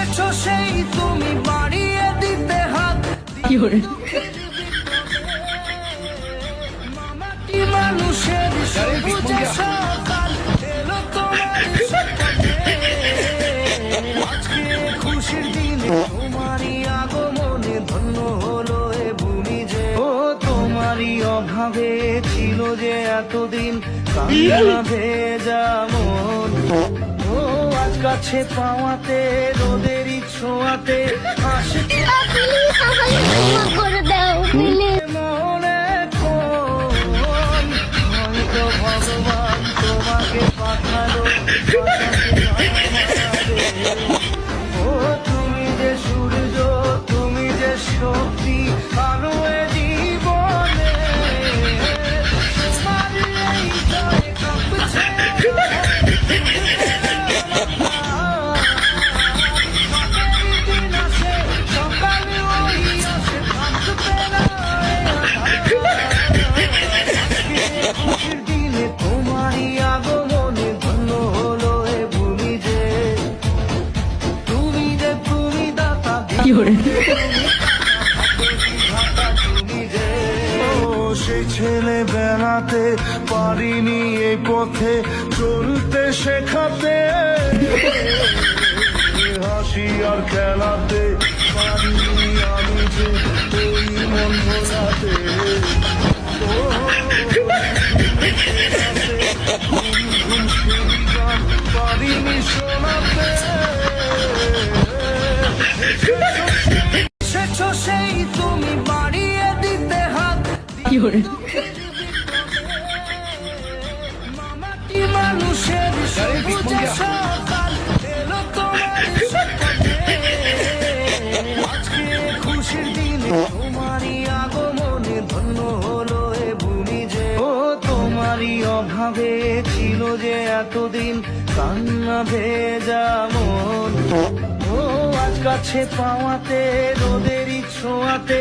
এসেছো সেই তুমি বাড়িয়ে দিতে হাত। মামাটি মানুষের সবুজে সকাল এলো তোমার সাথে। আজকে খুশির দিনে তোমারই আগমনে ধন্য হলো এ ভূমি যে। ও তোমারই অভাবে ছিল যে এতদিন কান্না ভেজা মন। ও আজ কাছে পাওয়াতে রোদেরই ছোঁয়াতে হাসি করে দাও মনে কোন হয়তো ভগবান তোমাকে পাঠালো ও তুমি যে সূর্য তুমি যে শক্তি আলো এ জীবনে তোমার এই জয় কাঁপছে তোমারই আগমনে ধন্য হলো এ ভূমি যে। তুমি যে তুমি দাতা তুমি যে। ও সেই ছেলে বেড়াতে পারিনি এই পথে চলতে শেখাতে হাসি আর খেলাতে পারিনি আমি যে ওই মন ভোলাতে। পারিনি শোনাতে এসেছো সেই তুমি বাড়িয়ে দিতে হাত। মামাটি মানুষের সবুজে সকাল এলো তোমার সাথে। আজকে খুশির দিনে তোমারই আগমনে ধন্য হলো এ ভূমি যে। ও তোমারই অভাবে ছিল যে এতদিন কান্না ভেজা মন। ও আজ কাছে পাওয়াতে রোদেরই ছোঁয়াতে